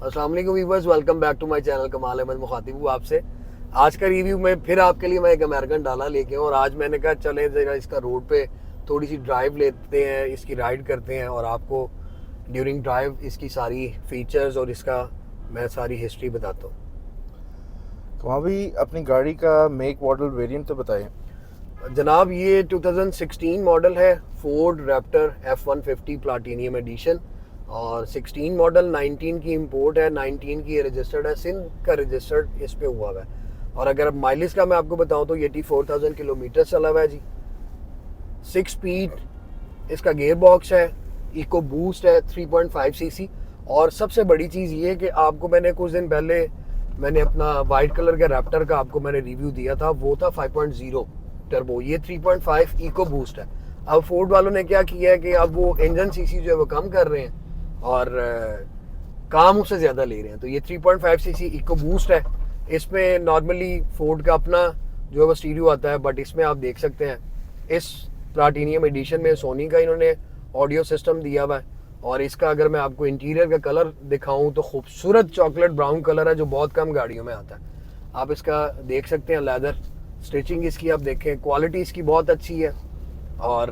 अस्सलाम वालेकुम viewers, welcome back to my channel. Kamal Ahmed मुखातिब हूँ आपसे। आज का रिव्यू में फिर आपके लिए मैं एक अमेरिकन डाला लेके हूँ और आज मैंने कहा चले जरा इसका रोड पे थोड़ी सी ड्राइव लेते हैं, इसकी राइड करते हैं और आपको ड्यूरिंग ड्राइव इसकी सारी फीचर्स और इसका मैं सारी हिस्ट्री बताता हूँ। वहाँ भी अपनी गाड़ी का मेक मॉडल वेरिएंट तो बताएं। जनाब ये 2016 मॉडल है, Ford Raptor F-150 platinum addition और 16 मॉडल 19 की इंपोर्ट है, 19 की रजिस्टर्ड है, सिंध का रजिस्टर्ड इस पे हुआ है। और अगर माइलेज का मैं आपको बताऊं तो ये 84,000 किलोमीटर चला हुआ है जी। 6 स्पीड इसका गेयर बॉक्स है, इको बूस्ट है, 3.5 सीसी। और सबसे बड़ी चीज़ ये कि आपको मैंने कुछ दिन पहले मैंने अपना वाइट कलर का रैप्टर का आपको मैंने रिव्यू दिया था, वो था 5.0 टर्बो, ये 3.5 इको बूस्ट है। अब फोर्ड वालों ने क्या किया है कि अब वो इंजन सीसी जो है वो कम कर रहे हैं और काम उससे ज़्यादा ले रहे हैं। तो ये 3.5 सीसी इको बूस्ट है। इसमें नॉर्मली फोर्ड का अपना जो है वो स्टीरियो आता है, बट इसमें आप देख सकते हैं इस प्लाटिनियम एडिशन में सोनी का इन्होंने ऑडियो सिस्टम दिया हुआ है। और इसका अगर मैं आपको इंटीरियर का कलर दिखाऊं तो खूबसूरत चॉकलेट ब्राउन कलर है जो बहुत कम गाड़ियों में आता है। आप इसका देख सकते हैं लेदर स्टिचिंग इसकी, आप देखें क्वालिटी इसकी बहुत अच्छी है। और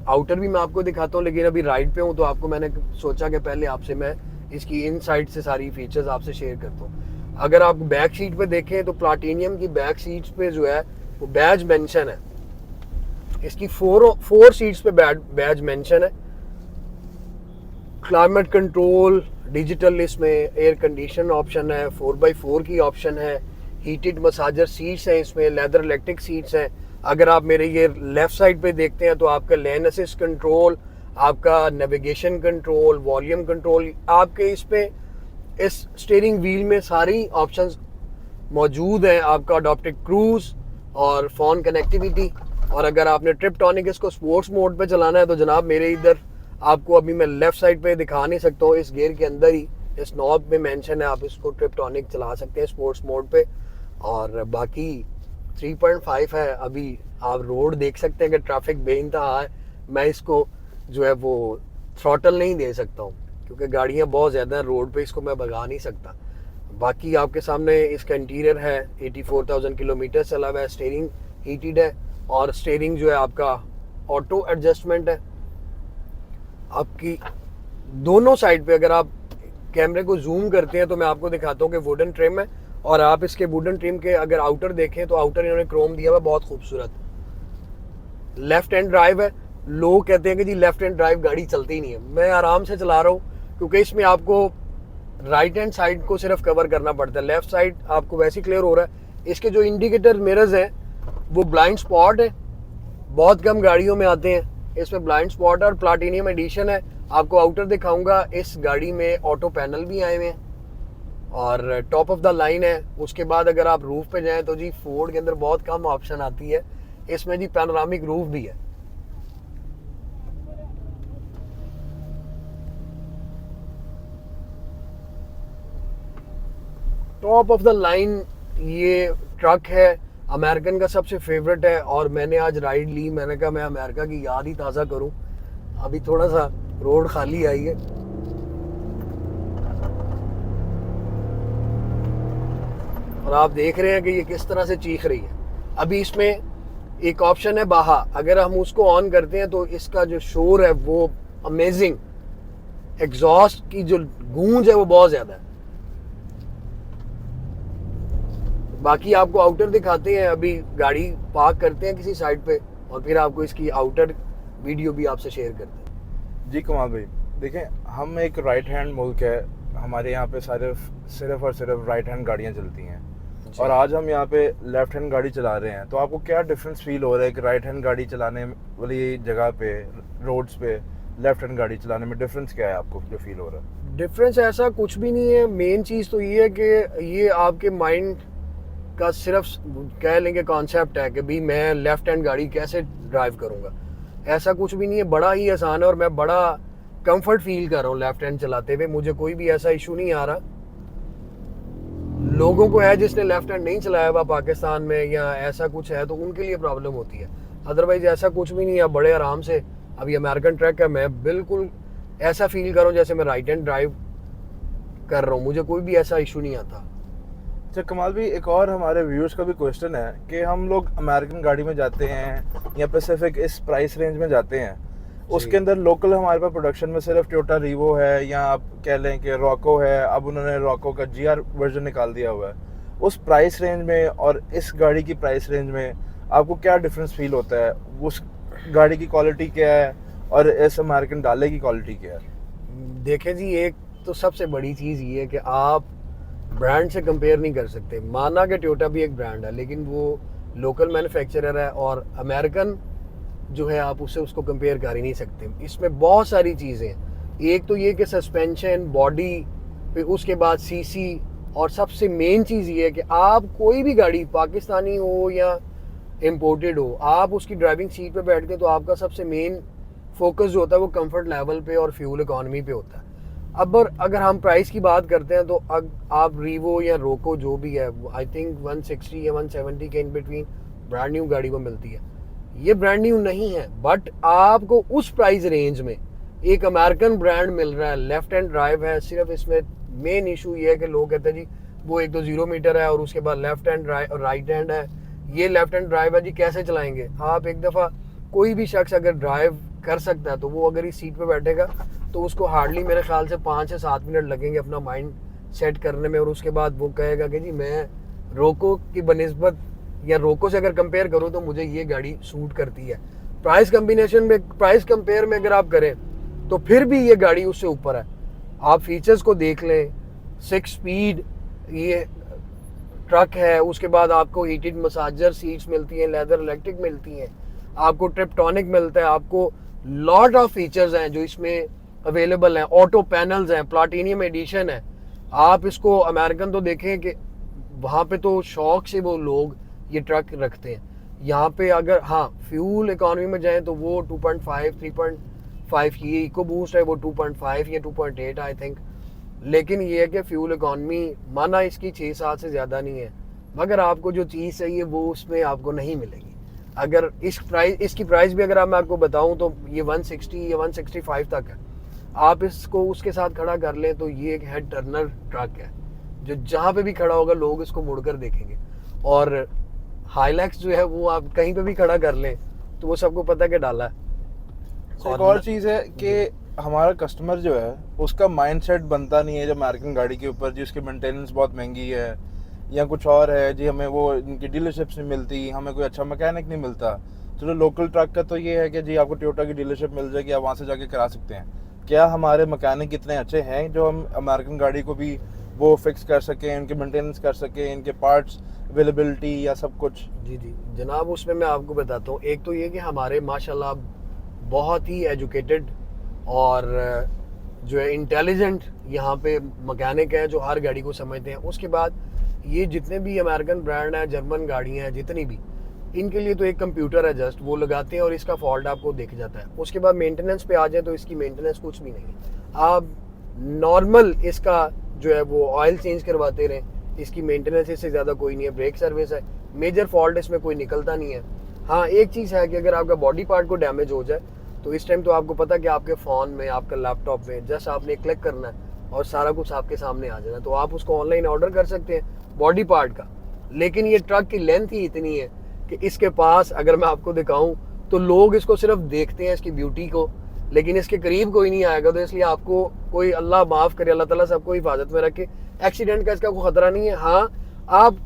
आउटर भी मैं आपको दिखाता हूँ, लेकिन अभी राइड पे हूँ तो आपको मैंने सोचा कि पहले आपसे मैं इसकी इनसाइड से सारी फीचर्स आपसे शेयर करता हूँ। अगर आप बैक सीट पे देखें तो प्लाटिनियम की बैक सीट्स पे जो है वो बैज मेंशन है। इसकी फोर सीट्स पे बैज मेंशन है। क्लाइमेट कंट्रोल डिजिटल, इसमें एयर कंडीशन ऑप्शन है, 4x4 की ऑप्शन है, हीटेड मसाजर सीट्स हैं, इसमें लेदर इलेक्ट्रिक सीट्स हैं। अगर आप मेरे ये लेफ्ट साइड पे देखते हैं तो आपका लेन असिस्ट कंट्रोल, आपका नेविगेशन कंट्रोल, वॉल्यूम कंट्रोल, आपके इस पे इस स्टीयरिंग व्हील में सारी ऑप्शंस मौजूद हैं। आपका अडॉप्टिव क्रूज और फोन कनेक्टिविटी। और अगर आपने ट्रिपटॉनिक इसको स्पोर्ट्स मोड पे चलाना है तो जनाब मेरे इधर आपको अभी मैं लेफ्ट साइड पे दिखा नहीं सकता हूँ, इस गियर के अंदर ही इस नॉब में मेंशन है, आप इसको ट्रिपटॉनिक चला सकते हैं स्पोर्ट्स मोड पे। और बाकी 3.5 है। अभी आप रोड देख सकते हैं कि ट्रैफिक बेइंतहा है। मैं इसको जो है वो थ्रॉटल नहीं दे सकता हूँ क्योंकि गाड़ियाँ बहुत ज़्यादा हैं रोड पे, इसको मैं भगा नहीं सकता। बाकी आपके सामने इसका इंटीरियर है, 84,000 किलोमीटर चला हुआ है, स्टीयरिंग हीटेड है और स्टीयरिंग जो है आपका ऑटो एडजस्टमेंट है। आपकी दोनों साइड पे अगर आप कैमरे को जूम करते हैं तो मैं आपको दिखाता हूँ कि वुडन ट्रिम है। और आप इसके वुडन ट्रिम के अगर आउटर देखें तो आउटर इन्होंने क्रोम दिया हुआ, बहुत खूबसूरत। लेफ्ट हैंड ड्राइव है। लोग कहते हैं कि जी लेफ्ट हैंड ड्राइव गाड़ी चलती ही नहीं है, मैं आराम से चला रहा हूँ क्योंकि इसमें आपको राइट हैंड साइड को सिर्फ कवर करना पड़ता है, लेफ्ट साइड आपको वैसे क्लियर हो रहा है। इसके जो इंडिकेटर मिरर्स हैं वो ब्लाइंड स्पॉट है, बहुत कम गाड़ियों में आते हैं इसमें ब्लाइंड स्पॉट। और प्लाटिनियम एडिशन है। आपको आउटर दिखाऊंगा, इस गाड़ी में ऑटो पैनल भी आए हुए हैं और टॉप ऑफ द लाइन है। उसके बाद अगर आप रूफ पे जाएं तो जी फोर्ड के अंदर बहुत कम ऑप्शन आती है, इसमें जी पैनोरामिक रूफ भी है। टॉप ऑफ द लाइन ये ट्रक है, अमेरिकन का सबसे फेवरेट है। और मैंने आज राइड ली, मैंने कहा मैं अमेरिका की याद ही ताज़ा करूं। अभी थोड़ा सा रोड खाली आई है और आप देख रहे हैं कि ये किस तरह से चीख रही है। अभी इसमें एक ऑप्शन है बाहा, अगर हम उसको ऑन करते हैं तो इसका जो शोर है वो अमेजिंग, एग्जॉस्ट की जो गूंज है वो बहुत ज़्यादा है। बाकी आपको आउटर दिखाते हैं, अभी गाड़ी पार्क करते हैं किसी साइड पे और फिर आपको इसकी आउटर वीडियो भी आपसे शेयर करते हैं। जी कमाल भाई, देखें हम एक राइट हैंड मुल्क है, हमारे यहाँ पे सिर्फ और सिर्फ राइट हैंड गाड़ियाँ चलती हैं और आज हम यहाँ पे लेफ्ट हैंड गाड़ी चला रहे हैं। तो आपको क्या डिफरेंस फील हो रहा है कि राइट हैंड गाड़ी चलाने वाली जगह पे, रोड्स पे लेफ्ट हैंड गाड़ी चलाने में डिफरेंस क्या है आपको जो फील हो रहा है? डिफरेंस ऐसा कुछ भी नहीं है। मेन चीज़ तो ये है कि ये आपके माइंड का सिर्फ कह लेंगे कॉन्सेप्ट है कि भाई मैं लेफ्ट हैंड गाड़ी कैसे ड्राइव करूँगा, ऐसा कुछ भी नहीं है। बड़ा ही आसान है और मैं बड़ा कंफर्ट फील कर रहा हूँ लेफ्ट हैंड चलाते हुए, मुझे कोई भी ऐसा इशू नहीं आ रहा। लोगों को है जिसने लेफ्ट हैंड नहीं चलाया हुआ पाकिस्तान में या ऐसा कुछ है तो उनके लिए प्रॉब्लम होती है, अदरवाइज ऐसा कुछ भी नहीं है। बड़े आराम से अभी अमेरिकन ट्रक है, मैं बिल्कुल ऐसा फील कर रहा हूँ जैसे मैं राइट हैंड ड्राइव कर रहा हूँ, मुझे कोई भी ऐसा इशू नहीं आता। अच्छा कमाल भी, एक और हमारे व्यूअर्स का भी क्वेश्चन है कि हम लोग अमेरिकन गाड़ी में जाते हैं या पैसिफिक इस प्राइस रेंज में जाते हैं, उसके अंदर लोकल हमारे पास प्रोडक्शन में सिर्फ टोयोटा रीवो है या आप कह लें कि रॉको है, अब उन्होंने रॉको का जीआर वर्जन निकाल दिया हुआ है। उस प्राइस रेंज में और इस गाड़ी की प्राइस रेंज में आपको क्या डिफरेंस फील होता है? उस गाड़ी की क्वालिटी क्या है और इस अमेरिकन डाले की क्वालिटी क्या है? देखें जी, एक तो सबसे बड़ी चीज़ ये है कि आप ब्रांड से कंपेयर नहीं कर सकते। माना कि टोयोटा भी एक ब्रांड है, लेकिन वो लोकल मैन्युफैक्चरर है, और अमेरिकन जो है आप उससे उसको कंपेयर कर ही नहीं सकते। इसमें बहुत सारी चीज़ें हैं। एक तो ये कि सस्पेंशन, बॉडी, फिर उसके बाद सीसी, और सबसे मेन चीज़ ये है कि आप कोई भी गाड़ी पाकिस्तानी हो या इम्पोर्टेड हो, आप उसकी ड्राइविंग सीट पे बैठते हैं तो आपका सबसे मेन फोकस जो होता है वो कंफर्ट लेवल पे और फ्यूल इकोनॉमी पे होता है। अब अगर हम प्राइस की बात करते हैं तो आप रीवो या रोको जो भी है, आई थिंक 160 या 170 के इन बिटवीन ब्रांड न्यू गाड़ी को मिलती है। ये ब्रांड न्यू नहीं है, बट आपको उस प्राइस रेंज में एक अमेरिकन ब्रांड मिल रहा है, लेफ्ट हैंड ड्राइव है। सिर्फ इसमें मेन इशू ये है कि लोग कहते हैं जी वो 120 मीटर है और उसके बाद left hand drive, right hand है, ये लेफ्ट हैंड ड्राइव है जी, कैसे चलाएंगे आप? एक दफ़ा कोई भी शख्स अगर ड्राइव कर सकता है तो वो अगर इस सीट पे बैठेगा तो उसको हार्डली मेरे ख्याल से 5 से 7 मिनट लगेंगे अपना माइंड सेट करने में, और उसके बाद वो कहेगा कि जी मैं रोको की बनिस्बत या रोको से अगर कंपेयर करूँ तो मुझे ये गाड़ी सूट करती है। प्राइस कम्बिनेशन में, प्राइस कंपेयर में अगर आप करें तो फिर भी ये गाड़ी उससे ऊपर है। आप फीचर्स को देख लें, 6 स्पीड ये ट्रक है, उसके बाद आपको हीटेड मसाजर सीट्स मिलती हैं, लेदर इलेक्ट्रिक मिलती हैं, आपको ट्रिप्टॉनिक मिलता है, आपको लॉट ऑफ फीचर्स हैं जो इसमें अवेलेबल हैं, ऑटो पैनल्स हैं, प्लाटिनियम एडिशन है। आप इसको अमेरिकन तो देखें कि वहाँ पे तो शौक से वो लोग ये ट्रक रखते हैं। यहाँ पे अगर हाँ फ्यूल इकोनॉमी में जाएं तो वो 2.5 3.5 की ये इको बूस्ट है, वो 2.5 या 2.8 आई थिंक। लेकिन ये है कि फ्यूल इकोनॉमी माना इसकी 6-7 से ज़्यादा नहीं है, मगर आपको जो चीज़ चाहिए वो उसमें आपको नहीं मिलेगी। अगर इसकी प्राइस भी अगर मैं आपको बताऊं तो ये 160 या 165 तक है। आप इसको उसके साथ खड़ा कर लें तो ये एक हेड टर्नर ट्रक है जो जहाँ पे भी खड़ा होगा लोग इसको मुड़कर देखेंगे। और हाइलैक्स जो है वो आप कहीं पे भी खड़ा कर लें तो वो सबको पता कि डाला है। एक और चीज़ है कि हमारा कस्टमर जो है उसका माइंडसेट बनता नहीं है जब अमेरिकन गाड़ी के ऊपर जी उसकी मेंटेनेंस बहुत महंगी है या कुछ और है जी, हमें वो इनकी डीलरशिप्स नहीं मिलती, हमें कोई अच्छा मैकेनिक नहीं मिलता। चलो लोकल ट्रक का तो ये है कि जी आपको टोयोटा की डीलरशिप मिल जाएगी, आप वहाँ से जाके करा सकते हैं। क्या हमारे मैकेनिक इतने अच्छे हैं जो हम अमेरिकन गाड़ी को भी वो फिक्स कर सकें, इनके मेंटेनेंस कर सकें, इनके पार्ट्स अवेलेबिलिटी या सब कुछ? जी जी जनाब, उसमें मैं आपको बताता हूँ। एक तो ये कि हमारे माशाल्लाह बहुत ही एजुकेटेड और जो है इंटेलिजेंट यहाँ पे मैकेनिक हैं जो हर गाड़ी को समझते हैं। उसके बाद ये जितने भी अमेरिकन ब्रांड हैं, जर्मन गाड़ियाँ हैं जितनी भी, इनके लिए तो एक कंप्यूटर है जस्ट, वो लगाते हैं और इसका फॉल्ट आपको दिख जाता है। उसके बाद मेंटेनेंस पे आ जाए तो इसकी मेंटेनेंस कुछ भी नहीं है। आप नॉर्मल इसका जो है वो ऑयल चेंज करवाते रहें, इसकी मेंटेनेंस इससे ज़्यादा कोई नहीं है। ब्रेक सर्विस है, मेजर फॉल्ट इसमें कोई निकलता नहीं है। हाँ एक चीज़ है कि अगर आपका बॉडी पार्ट को डैमेज हो जाए तो इस टाइम तो आपको पता है कि आपके फ़ोन में, आपका लैपटॉप में जस्ट आपने क्लिक करना है और सारा कुछ आपके सामने आ जाना, तो आप उसको ऑनलाइन ऑर्डर कर सकते हैं बॉडी पार्ट का। लेकिन ये ट्रक की लेंथ ही इतनी है कि इसके पास अगर मैं आपको दिखाऊं तो लोग इसको सिर्फ देखते हैं इसकी ब्यूटी को, लेकिन इसके करीब कोई नहीं आएगा। तो इसलिए आपको कोई, अल्लाह माफ़ करे, अल्लाह ताला सबको हिफाजत में रखे, एक्सीडेंट का इसका कोई ख़तरा नहीं है। हाँ आप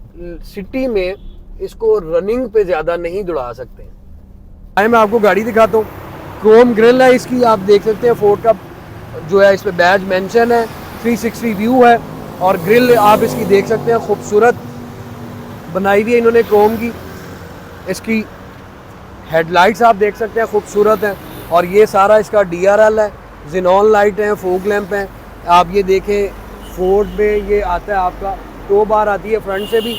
सिटी में इसको रनिंग पे ज़्यादा नहीं दौड़ा सकते हैं। मैं आपको गाड़ी दिखाता हूँ। क्रोम ग्रिल है इसकी, आप देख सकते हैं फोर्ड का जो है इस पर बैज मेंशन है, 360 व्यू है और ग्रिल आप इसकी देख सकते हैं, खूबसूरत बनाई हुई है इन्होंने क्रोम की। इसकी हेडलाइट्स आप देख सकते हैं, खूबसूरत हैं। और ये सारा इसका DRL है, जिनॉन लाइट है, फोक लैंप है। आप ये देखें फोर्ड में ये आता है आपका 2 बार आती है फ्रंट से भी।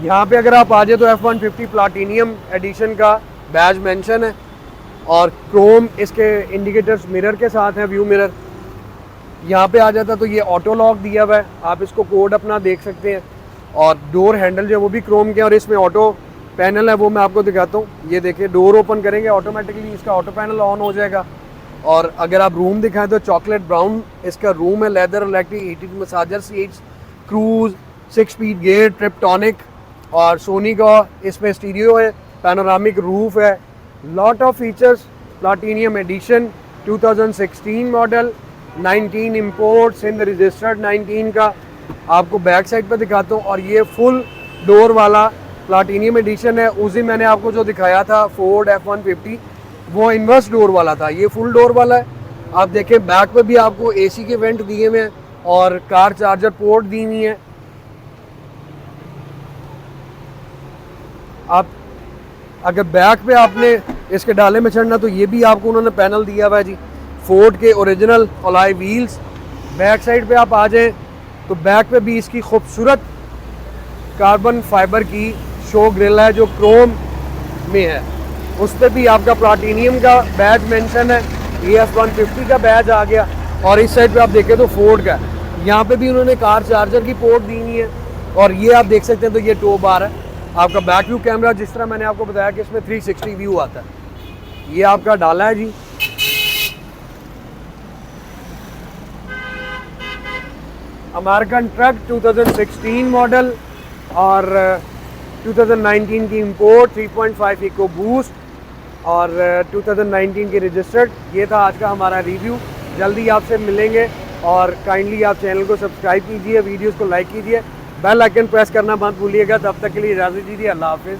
यहाँ पे अगर आप आ जाए तो F150 प्लाटिनियम एडिशन का बैज मेंशन है और क्रोम इसके इंडिकेटर्स मिरर के साथ हैं, व्यू मिरर। यहाँ पे आ जाता तो ये ऑटो लॉक दिया हुआ है, आप इसको कोड अपना देख सकते हैं। और डोर हैंडल जो है वो भी क्रोम के, और इसमें ऑटो पैनल है वो मैं आपको दिखाता हूँ। ये देखिए, डोर ओपन करेंगे ऑटोमेटिकली इसका ऑटो पैनल ऑन हो जाएगा। और अगर आप रूम दिखाएं तो चॉकलेट ब्राउन इसका रूम है, leather electric heated massager seats, cruise, 6 speed gear, tiptronic, और सोनी का इसमें स्टीरियो है, पैनोरामिक रूफ है, lot of features, platinum edition, 2016 model, 19 import, Sindh registered 19 का। आपको बैक साइड पर दिखाता हूँ, और ये फुल डोर वाला प्लाटिनियम एडिशन है। उस दिन मैंने आपको जो दिखाया था फोर्ड F-150 वो इन्वर्स डोर वाला था, ये फुल डोर वाला है। आप देखें बैक पे भी आपको AC के वेंट दिए हुए हैं और कार चार्जर पोर्ट दी हुई है। आप अगर बैक पे आपने इसके डाले में चढ़ना तो ये भी आपको उन्होंने पैनल दिया हुआ है जी, फोर्ड के original alloy wheels. Back side पे आप आ जाएं तो बैक पे भी इसकी खूबसूरत कार्बन फाइबर की शो ग्रिल है जो क्रोम में है, उस पर भी आपका प्लाटिनियम का बैज मेंशन है। ये F-150 का बैज आ गया। और इस साइड पे आप देखें तो फोर्ड का, यहाँ पे भी उन्होंने कार चार्जर की पोर्ट दी हुई है। और ये आप देख सकते हैं तो ये टो बार है। आपका बैक व्यू कैमरा जिस तरह मैंने आपको बताया कि इसमें 360 व्यू आता है, ये आपका डाला है जी। अमेरिकन ट्रक 2016 मॉडल और 2019 की इंपोर्ट, 3.5 इको बूस्ट और 2019 की रजिस्टर्ड। ये था आज का हमारा रिव्यू। जल्दी आपसे मिलेंगे और काइंडली आप चैनल को सब्सक्राइब कीजिए, वीडियोस को लाइक कीजिए, बेल आइकन प्रेस करना मत भूलिएगा। तब तक के लिए इजाज़त दीजिए, अल्लाह हाफिज़।